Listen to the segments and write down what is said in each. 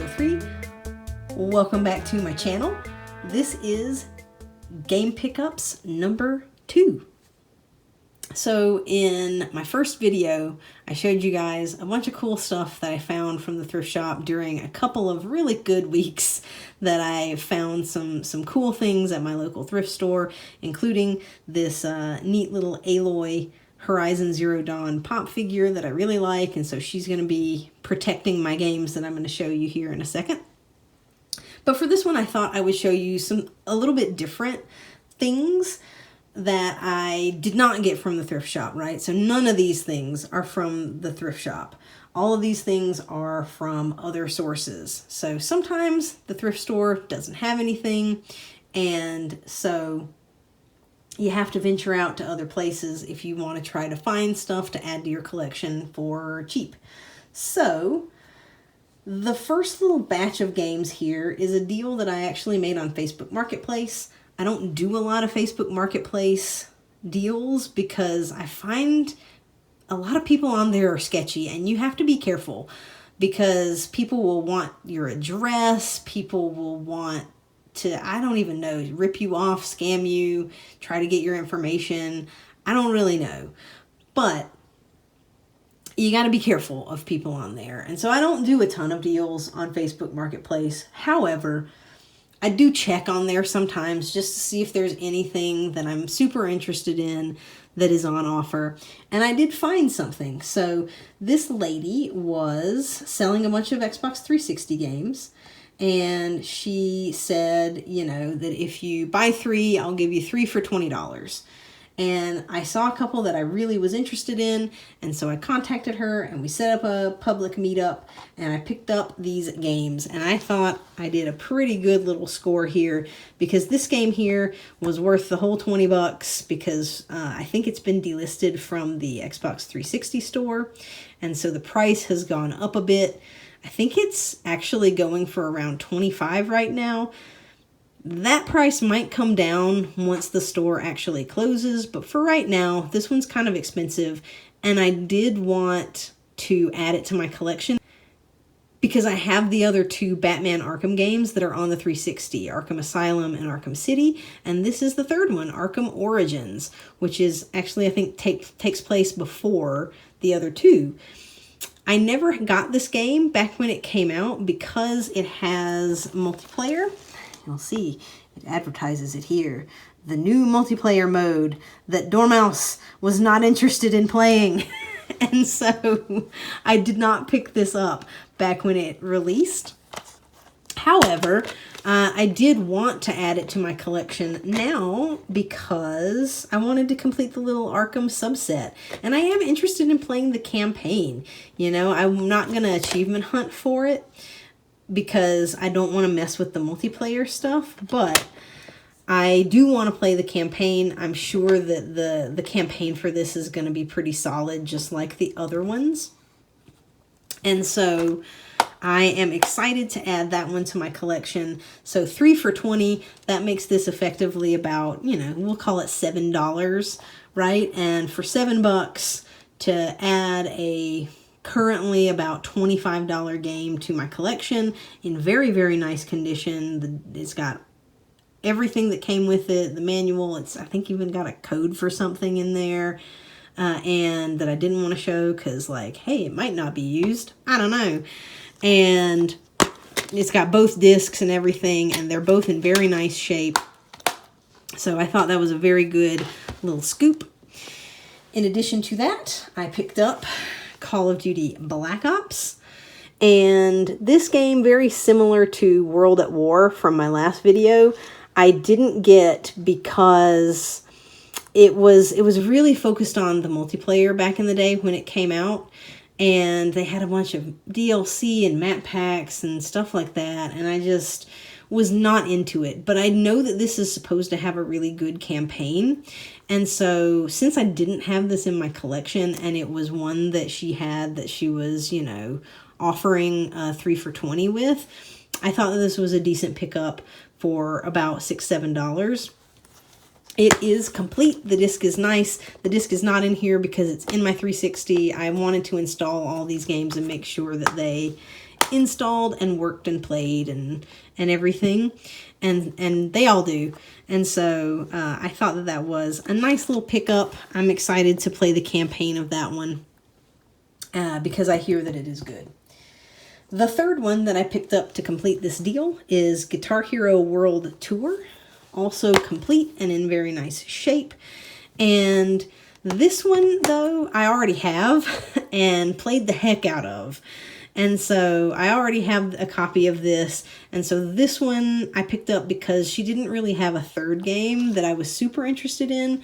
603. Welcome back to my channel. This is game pickups number 2. So in my first video, I showed you guys a bunch of cool stuff that I found from the thrift shop during a couple of really good weeks that I found some cool things at my local thrift store, including this neat little Aloy Horizon Zero Dawn pop figure that I really like, and so she's going to be protecting my games that I'm going to show you here in a second. But for this one, I thought I would show you a little bit different things that I did not get from the thrift shop, right? So none of these things are from the thrift shop. All of these things are from other sources. So sometimes the thrift store doesn't have anything, and so you have to venture out to other places if you want to try to find stuff to add to your collection for cheap. So the first little batch of games here is a deal that I actually made on Facebook Marketplace. I don't do a lot of Facebook Marketplace deals because I find a lot of people on there are sketchy, and you have to be careful because people will want your address, people will want to, I don't even know, rip you off, scam you, try to get your information. I don't really know, but you got to be careful of people on there. And so I don't do a ton of deals on Facebook Marketplace. However, I do check on there sometimes just to see if there's anything that I'm super interested in that is on offer. And I did find something. So this lady was selling a bunch of Xbox 360 games. And she said, you know, that if you buy 3, I'll give you 3 for $20. And I saw a couple that I really was interested in, and so I contacted her and we set up a public meetup and I picked up these games, and I thought I did a pretty good little score here because this game here was worth the whole 20 bucks because I think it's been delisted from the Xbox 360 store, and so the price has gone up a bit. I think it's actually going for around 25 right now. That price might come down once the store actually closes, but for right now, this one's kind of expensive, and I did want to add it to my collection because I have the other 2 Batman Arkham games that are on the 360, Arkham Asylum and Arkham City, and this is the third one, Arkham Origins, which is actually, I think, takes place before the other 2. I never got this game back when it came out because it has multiplayer. You'll see it advertises it here. The new multiplayer mode that Dormouse was not interested in playing. And so I did not pick this up back when it released. However, I did want to add it to my collection now because I wanted to complete the little Arkham subset. And I am interested in playing the campaign. You know, I'm not going to achievement hunt for it because I don't want to mess with the multiplayer stuff, but I do want to play the campaign. I'm sure that the campaign for this is going to be pretty solid, just like the other ones. And so I am excited to add that one to my collection. So 3 for $20, that makes this effectively about, you know, we'll call it $7, right? And for $7 to add a currently about $25 game to my collection in very, very nice condition. It's got everything that came with it, the manual. It's, I think, even got a code for something in there, and that I didn't want to show because, like, hey, it might not be used. I don't know. And it's got both discs and everything, and they're both in very nice shape. So I thought that was a very good little scoop. In addition to that, I picked up Call of Duty Black Ops, and this game, very similar to World at War from my last video, I didn't get because it was really focused on the multiplayer back in the day when it came out, and they had a bunch of DLC and map packs and stuff like that, and I just was not into it. But I know that this is supposed to have a really good campaign, and so since I didn't have this in my collection and it was one that she had that she was, you know, offering 3 for $20 with, I thought that this was a decent pickup for about $6-7. It is complete. The disc is nice. The disc is not in here because it's in my 360. I wanted to install all these games and make sure that they installed and worked and played and everything, and they all do. And so I thought that that was a nice little pickup. I'm excited to play the campaign of that one because I hear that it is good. The third one that I picked up to complete this deal is Guitar Hero World Tour, also complete and in very nice shape. And this one, though, I already have and played the heck out of. And so I already have a copy of this. And so this one I picked up because she didn't really have a third game that I was super interested in.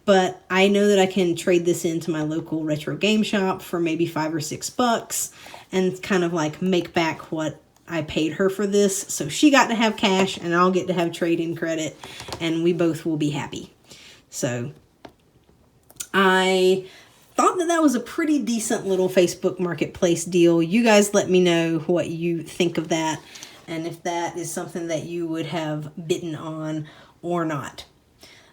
But I know that I can trade this into my local retro game shop for maybe $5 or $6 and kind of like make back what I paid her for this. So she got to have cash and I'll get to have trade-in credit and we both will be happy. So I thought that that was a pretty decent little Facebook Marketplace deal. You guys let me know what you think of that and if that is something that you would have bitten on or not.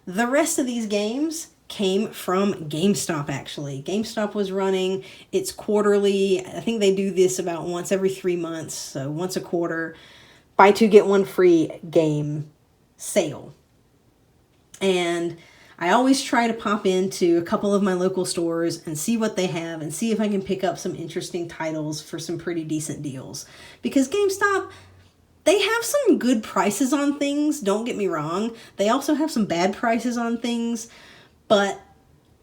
The rest of these games came from Gamestop, actually. Gamestop was running its quarterly, I think they do this about once every 3 months, so once a quarter, buy two, get one free game sale. And I always try to pop into a couple of my local stores and see what they have and see if I can pick up some interesting titles for some pretty decent deals. Because GameStop, they have some good prices on things, don't get me wrong. They also have some bad prices on things, but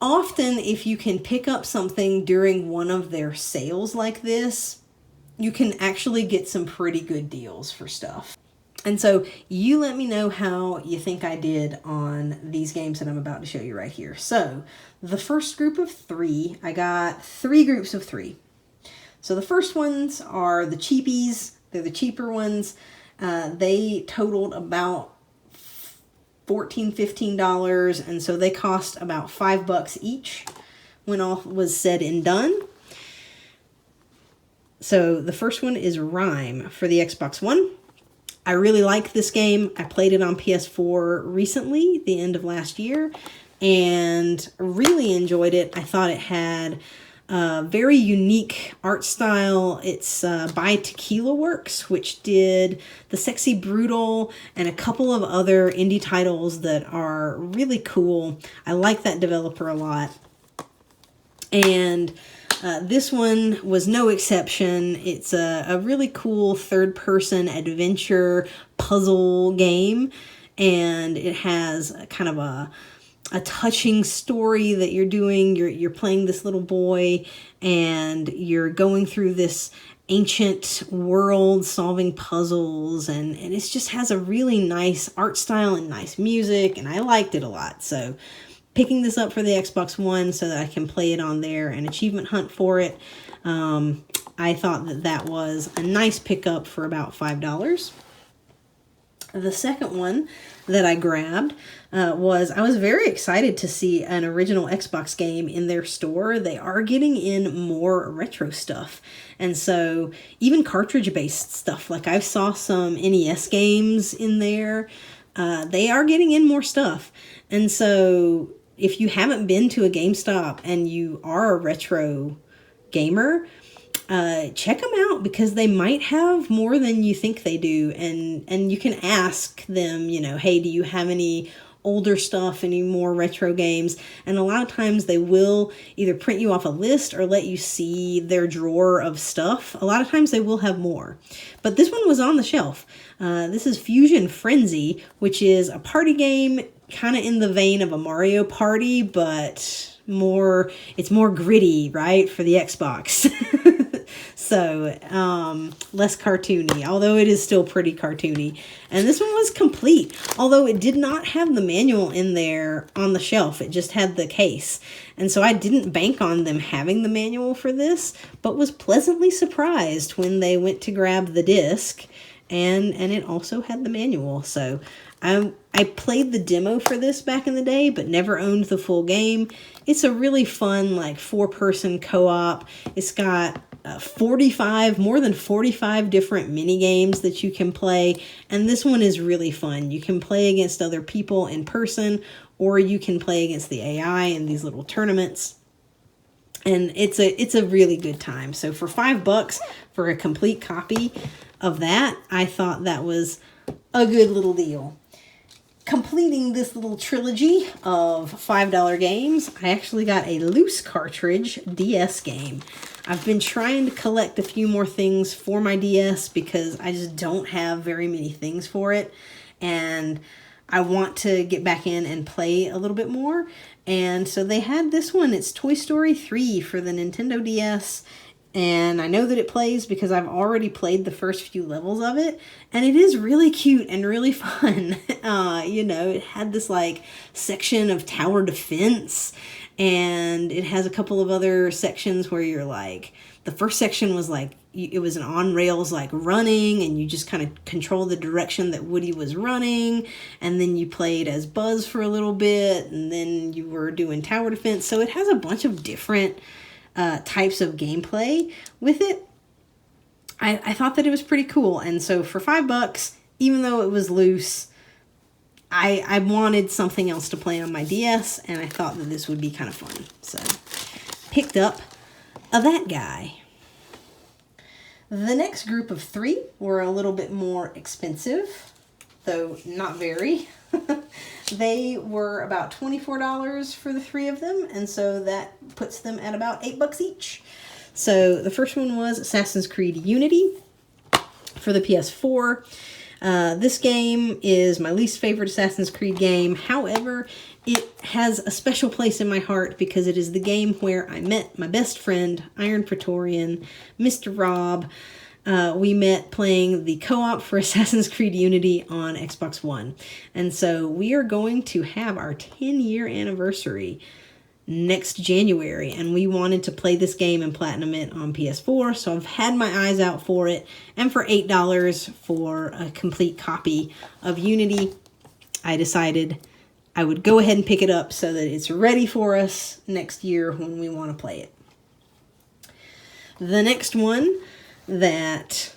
often if you can pick up something during one of their sales like this, you can actually get some pretty good deals for stuff. And so you let me know how you think I did on these games that I'm about to show you right here. So the first group of 3, I got 3 groups of 3. So the first ones are the cheapies. They're the cheaper ones. They totaled about $14, $15, and so they cost about $5 each when all was said and done. So the first one is Rhyme for the Xbox One. I really like this game. I played it on PS4 recently, the end of last year, and really enjoyed it. I thought it had a very unique art style. It's by Tequila Works, which did The Sexy Brutal and a couple of other indie titles that are really cool. I like that developer a lot. And this one was no exception. It's a really cool third-person adventure puzzle game, and it has kind of a touching story that you're doing. You're playing this little boy, and you're going through this ancient world solving puzzles, and it just has a really nice art style and nice music, and I liked it a lot. So picking this up for the Xbox One so that I can play it on there and achievement hunt for it, I thought that that was a nice pickup for about $5. The second one that I grabbed I was very excited to see an original Xbox game in their store. They are getting in more retro stuff. And so even cartridge-based stuff, like I saw some NES games in there, they are getting in more stuff. And so if you haven't been to a GameStop and you are a retro gamer, check them out because they might have more than you think they do. And you can ask them, you know, hey, do you have any older stuff, any more retro games? And a lot of times they will either print you off a list or let you see their drawer of stuff. A lot of times they will have more. But this one was on the shelf. This is Fusion Frenzy, which is a party game kind of in the vein of a Mario Party, but it's more gritty, right, for the Xbox. So less cartoony, although it is still pretty cartoony. And this one was complete, although it did not have the manual in there on the shelf. It just had the case. And so I didn't bank on them having the manual for this, but was pleasantly surprised when they went to grab the disc and it also had the manual. So I played the demo for this back in the day, but never owned the full game. It's a really fun, like, 4-person co-op. It's got more than 45 different mini games that you can play, and this one is really fun. You can play against other people in person, or you can play against the AI in these little tournaments. And it's a really good time. So for $5 for a complete copy of that, I thought that was a good little deal. Completing this little trilogy of $5 games, I actually got a loose cartridge DS game. I've been trying to collect a few more things for my DS because I just don't have very many things for it. And I want to get back in and play a little bit more. And so they had this one. It's Toy Story 3 for the Nintendo DS. And I know that it plays because I've already played the first few levels of it. And it is really cute and really fun. You know, it had this like section of tower defense. And it has a couple of other sections where you're like, the first section was like, it was an on rails like running, and you just kind of control the direction that Woody was running. And then you played as Buzz for a little bit, and then you were doing tower defense. So it has a bunch of different types of gameplay with it. I thought that it was pretty cool. And so for $5, even though it was loose, I wanted something else to play on my DS, and I thought that this would be kind of fun. So picked up that guy. The next group of 3 were a little bit more expensive, though not very. They were about $24 for the 3 of them, and so that puts them at about $8 each. So the first one was Assassin's Creed Unity for the PS4. This game is my least favorite Assassin's Creed game. However, it has a special place in my heart because it is the game where I met my best friend, Iron Praetorian, Mr. Rob. We met playing the co-op for Assassin's Creed Unity on Xbox One. And so we are going to have our 10-year anniversary next January, and we wanted to play this game and platinum it on PS4, so I've had my eyes out for it. And for $8 for a complete copy of Unity, I decided I would go ahead and pick it up so that it's ready for us next year when we want to play it. The next one that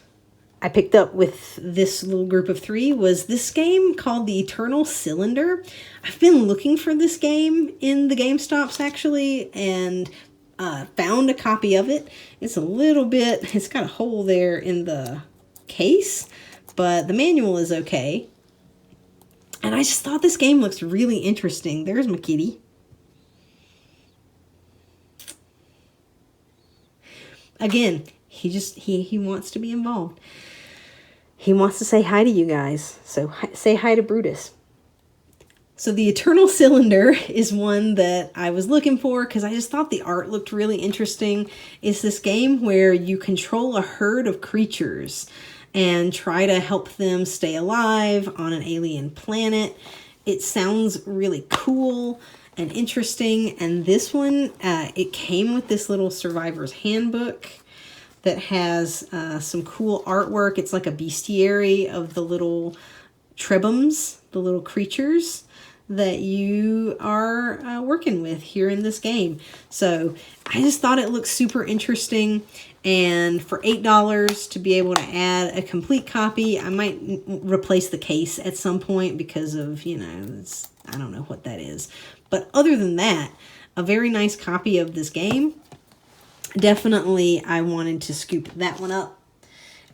I picked up with this little group of 3 was this game called The Eternal Cylinder. I've been looking for this game in the Gamestops actually, and found a copy of it. It's got a hole there in the case, but the manual is okay. And I just thought this game looks really interesting. There's my kitty. Again, he wants to be involved. He wants to say hi to you guys. So say hi to Brutus. So the Eternal Cylinder is one that I was looking for because I just thought the art looked really interesting. It's this game where you control a herd of creatures and try to help them stay alive on an alien planet. It sounds really cool and interesting. And this one, it came with this little survivor's handbook that has some cool artwork. It's like a bestiary of the little trebums, the little creatures that you are working with here in this game. So I just thought it looked super interesting. And for $8 to be able to add a complete copy, I might replace the case at some point because of, I don't know what that is. But other than that, a very nice copy of this game. Definitely, I wanted to scoop that one up.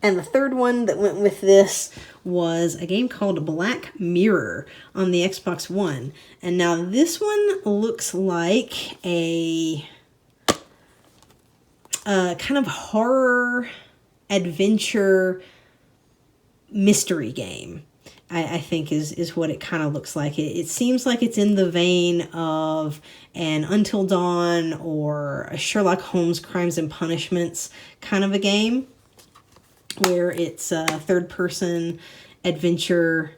And the third one that went with this was a game called Black Mirror on the Xbox One. And now this one looks like a kind of horror adventure mystery game. I think is what it kind of looks like. It seems like it's in the vein of an Until Dawn or a Sherlock Holmes Crimes and Punishments kind of a game, where it's a third-person adventure,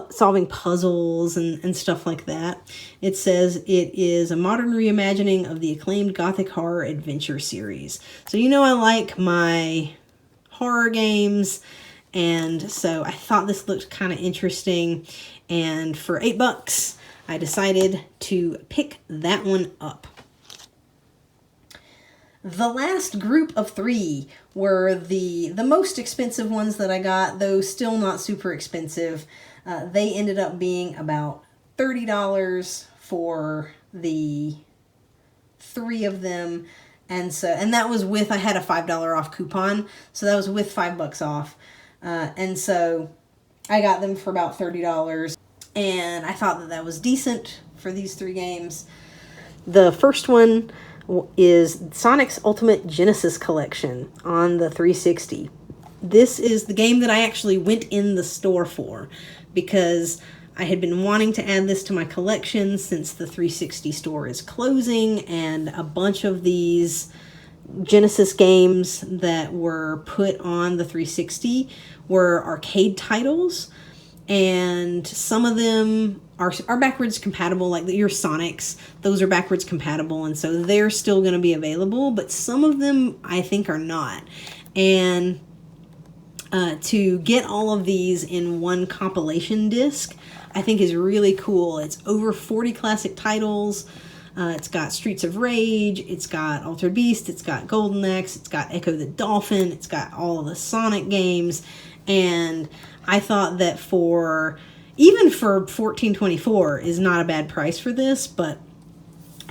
solving puzzles and stuff like that. It says it is a modern reimagining of the acclaimed Gothic horror adventure series. So I like my horror games. And so I thought this looked kind of interesting. And for $8, I decided to pick that one up. The last group of 3 were the most expensive ones that I got, though still not super expensive. They ended up being about $30 for the 3 of them. And that was with, I had a $5 off coupon, so that was with $5 off. And so I got them for about $30, and I thought that was decent for these 3 games. The first one is Sonic's Ultimate Genesis Collection on the 360. This is the game that I actually went in the store for because I had been wanting to add this to my collection since the 360 store is closing, and a bunch of these Genesis games that were put on the 360 were arcade titles, and some of them are backwards compatible, like your Sonics. Those are backwards compatible, and so they're still going to be available, but some of them I think are not. And to get all of these in one compilation disc, I think is really cool. It's over 40 classic titles. It's got Streets of Rage, it's got Altered Beast, it's got Golden Axe, it's got Echo the Dolphin, it's got all of the Sonic games, and I thought that even for $14.24 is not a bad price for this, but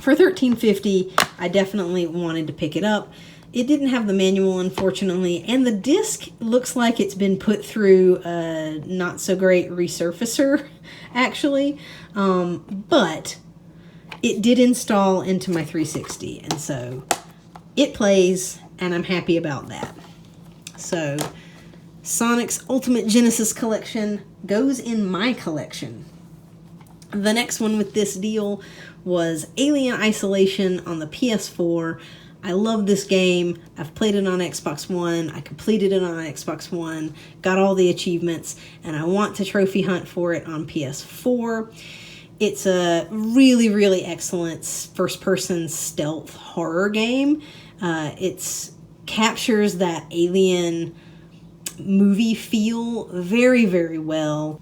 for $13.50, I definitely wanted to pick it up. It didn't have the manual, unfortunately, and the disc looks like it's been put through a not so great resurfacer, actually, but it did install into my 360, and so it plays, and I'm happy about that. So Sonic's Ultimate Genesis Collection goes in my collection. The next one with this deal was Alien Isolation on the PS4. I love this game. I've played it on Xbox One. I completed it on Xbox One, got all the achievements, and I want to trophy hunt for it on PS4. It's a really, really excellent first-person stealth horror game. It captures that Alien movie feel very, very well.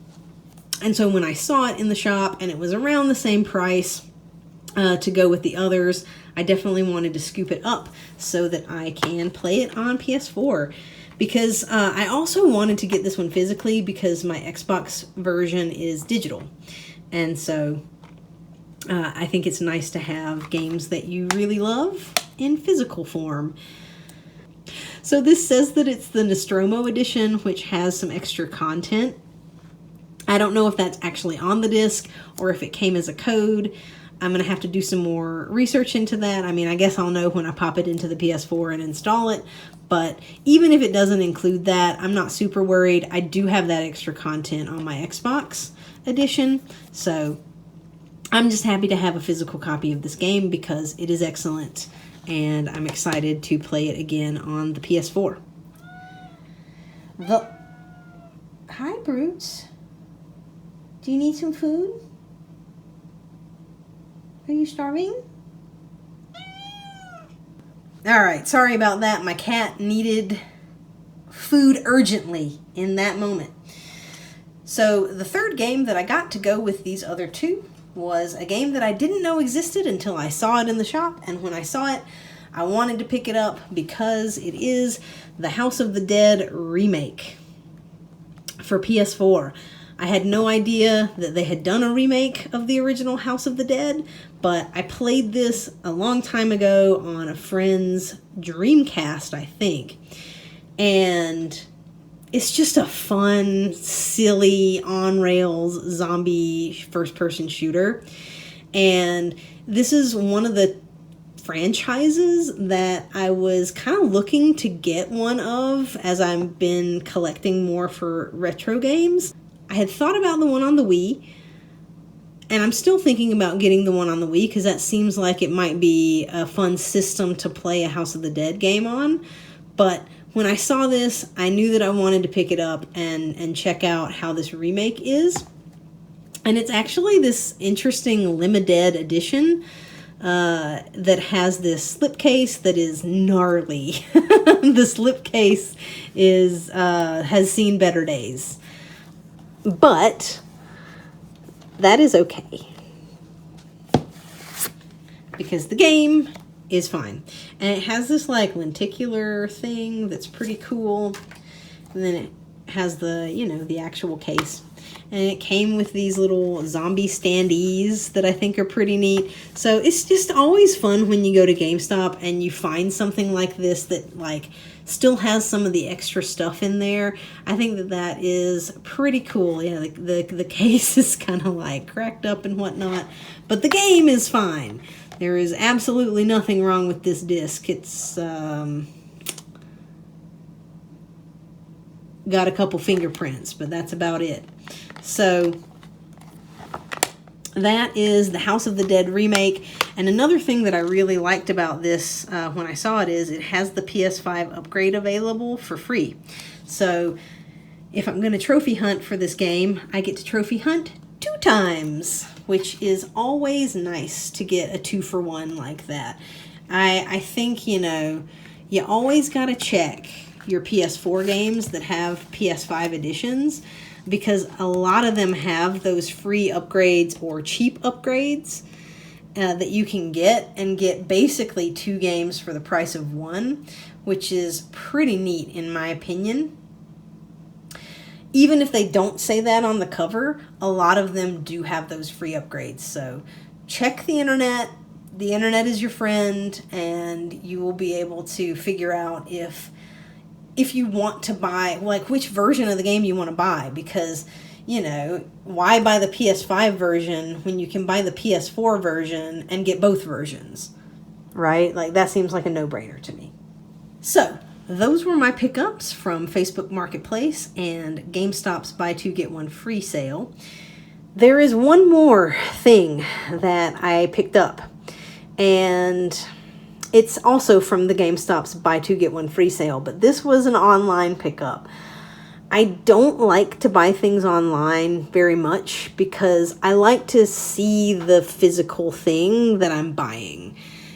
And so when I saw it in the shop and it was around the same price to go with the others, I definitely wanted to scoop it up so that I can play it on PS4. Because I also wanted to get this one physically because my Xbox version is digital. And so I think it's nice to have games that you really love in physical form. So this says that it's the Nostromo edition, which has some extra content. I don't know if that's actually on the disc or if it came as a code. I'm going to have to do some more research into that. I mean, I guess I'll know when I pop it into the PS4 and install it. But even if it doesn't include that, I'm not super worried. I do have that extra content on my Xbox edition. So I'm just happy to have a physical copy of this game because it is excellent. And I'm excited to play it again on the PS4. Hi, Brutes. Do you need some food? Are you starving? Alright, sorry about that. My cat needed food urgently in that moment. So the third game that I got to go with these other two was a game that I didn't know existed until I saw it in the shop, and when I saw it, I wanted to pick it up because it is the House of the Dead remake for PS4. I had no idea that they had done a remake of the original House of the Dead, but I played this a long time ago on a friend's Dreamcast, I think, and it's just a fun, silly, on-rails zombie first-person shooter. And this is one of the franchises that I was kind of looking to get one of as I've been collecting more for retro games. I had thought about the one on the Wii, and I'm still thinking about getting the one on the Wii because that seems like it might be a fun system to play a House of the Dead game on. But when I saw this, I knew that I wanted to pick it up and check out how this remake is. And it's actually this interesting limited edition that has this slipcase that is gnarly. The slipcase has seen better days. But that is okay. Because the game is fine. And it has this like lenticular thing that's pretty cool. And then it has the, you know, the actual case. And it came with these little zombie standees that I think are pretty neat. So it's just always fun when you go to GameStop and you find something like this that like still has some of the extra stuff in there. I think that that is pretty cool. Yeah, the case is kind of like cracked up and whatnot, but the game is fine. There is absolutely nothing wrong with this disc. It's got a couple fingerprints, but that's about it. So that is the House of the Dead remake. And another thing that I really liked about this when I saw it is it has the PS5 upgrade available for free. So if I'm going to trophy hunt for this game, I get to trophy hunt 2 times, which is always nice to get a 2-for-1 like that. I think, you know, you always got to check your PS4 games that have PS5 editions, because a lot of them have those free upgrades or cheap upgrades that you can get, and get basically 2 games for the price of 1, which is pretty neat in my opinion. Even if they don't say that on the cover, a lot of them do have those free upgrades. So check the internet. The internet is your friend, and you will be able to figure out if you want to buy, like, which version of the game you want to buy, because, you know, why buy the PS5 version when you can buy the PS4 version and get both versions, right? Like, that seems like a no-brainer to me. So, those were my pickups from Facebook Marketplace and GameStop's buy 2 get 1 free sale. There is one more thing that I picked up, and it's also from the GameStop's buy 2 get 1 free sale, but this was an online pickup. I don't like to buy things online very much because I like to see the physical thing that I'm buying.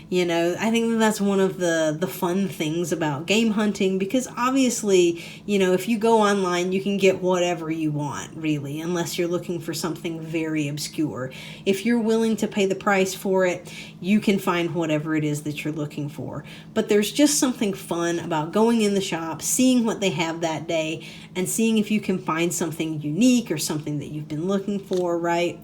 You know, I think that's one of the fun things about game hunting, because obviously, you know, if you go online, you can get whatever you want, really, unless you're looking for something very obscure. If you're willing to pay the price for it, you can find whatever it is that you're looking for. But there's just something fun about going in the shop, seeing what they have that day, and seeing if you can find something unique or something that you've been looking for, right?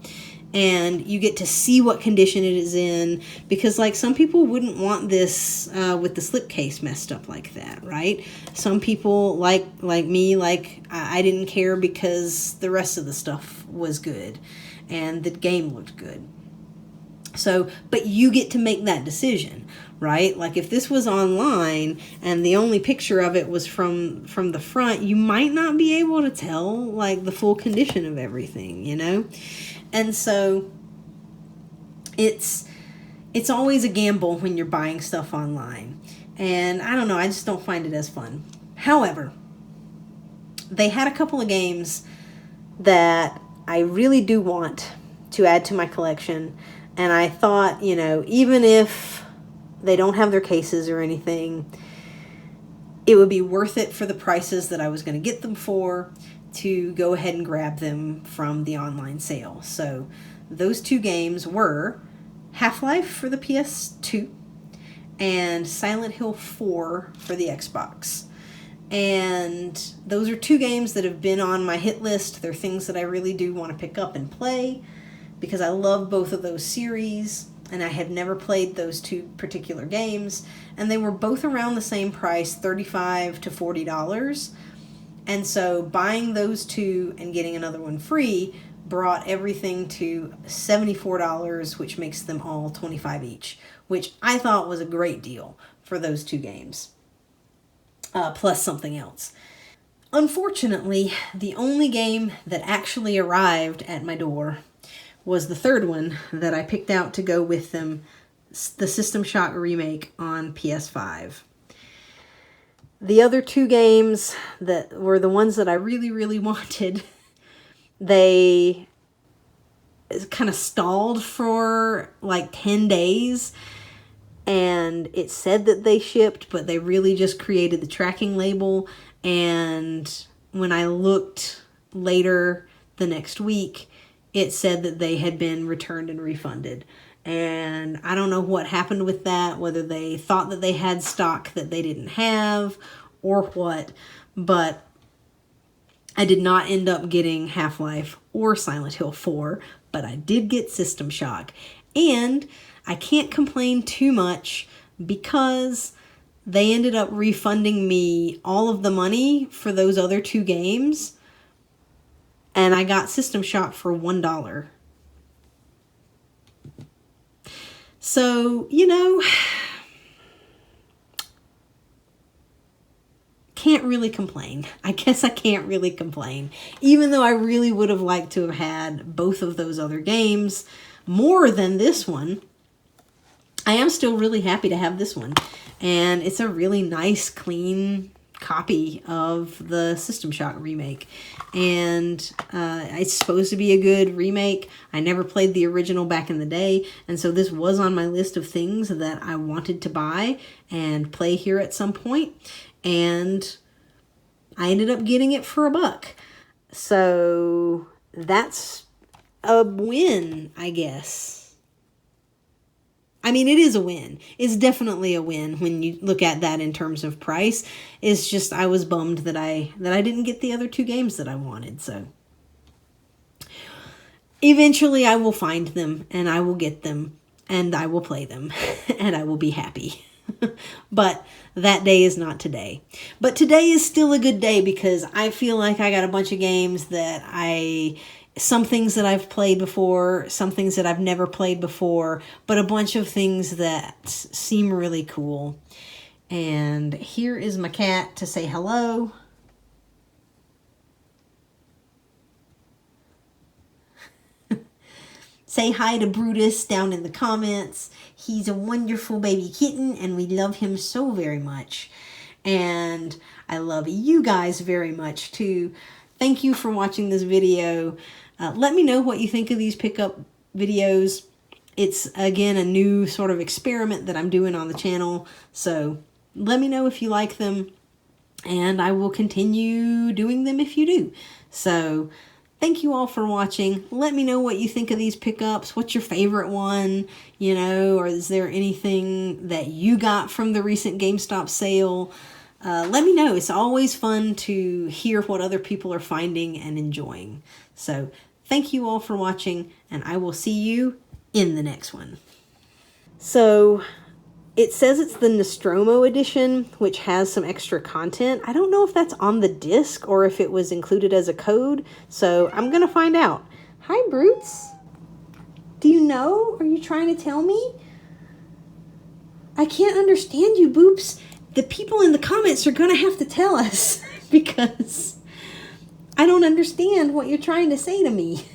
And you get to see what condition it is in, because like some people wouldn't want this with the slipcase messed up like that, right? Some people like me, like I didn't care because the rest of the stuff was good and the game looked good. So, but you get to make that decision, right? Like if this was online and the only picture of it was from the front, you might not be able to tell like the full condition of everything, you know? And so it's always a gamble when you're buying stuff online. And I don't know, I just don't find it as fun. However, they had a couple of games that I really do want to add to my collection. And I thought, you know, even if they don't have their cases or anything, it would be worth it for the prices that I was going to get them for, to go ahead and grab them from the online sale. So those 2 games were Half-Life for the PS2 and Silent Hill 4 for the Xbox. And those are 2 games that have been on my hit list. They're things that I really do want to pick up and play because I love both of those series, and I have never played those 2 particular games. And they were both around the same price, $35 to $40. And so buying those 2 and getting another one free brought everything to $74, which makes them all $25 each, which I thought was a great deal for those 2 games, plus something else. Unfortunately, the only game that actually arrived at my door was the 3rd one that I picked out to go with them, the System Shock remake on PS5. The other 2 games that were the ones that I really, really wanted, they kind of stalled for like 10 days. And it said that they shipped, but they really just created the tracking label. And when I looked later the next week, it said that they had been returned and refunded. And I don't know what happened with that, whether they thought that they had stock that they didn't have or what. But I did not end up getting Half-Life or Silent Hill 4, but I did get System Shock. And I can't complain too much because they ended up refunding me all of the money for those other 2 games, and I got System Shock for $1. So, you know, can't really complain. I guess I can't really complain. Even though I really would have liked to have had both of those other games more than this one, I am still really happy to have this one. And it's a really nice, clean copy of the System Shock remake. And it's supposed to be a good remake. I never played the original back in the day, and so this was on my list of things that I wanted to buy and play here at some point. And I ended up getting it for $1. So that's a win, I guess. I mean, it is a win. It's definitely a win when you look at that in terms of price. It's just I was bummed that I didn't get the other 2 games that I wanted. So eventually I will find them and I will get them and I will play them and I will be happy. But that day is not today. But today is still a good day because I feel like I got a bunch of games that some things that I've played before, some things that I've never played before, but a bunch of things that seem really cool. And here is my cat to say hello. Say hi to Brutus down in the comments. He's a wonderful baby kitten and we love him so very much. And I love you guys very much too. Thank you for watching this video. Let me know what you think of these pickup videos. It's, again, a new sort of experiment that I'm doing on the channel. So let me know if you like them, and I will continue doing them if you do. So thank you all for watching. Let me know what you think of these pickups. What's your favorite one? You know, or is there anything that you got from the recent GameStop sale? Let me know. It's always fun to hear what other people are finding and enjoying. So thank you all for watching, and I will see you in the next one. So it says it's the Nostromo edition, which has some extra content. I don't know if that's on the disc or if it was included as a code, so I'm going to find out. Hi, Brutes. Do you know? Are you trying to tell me? I can't understand you, Boops. The people in the comments are going to have to tell us because I don't understand what you're trying to say to me.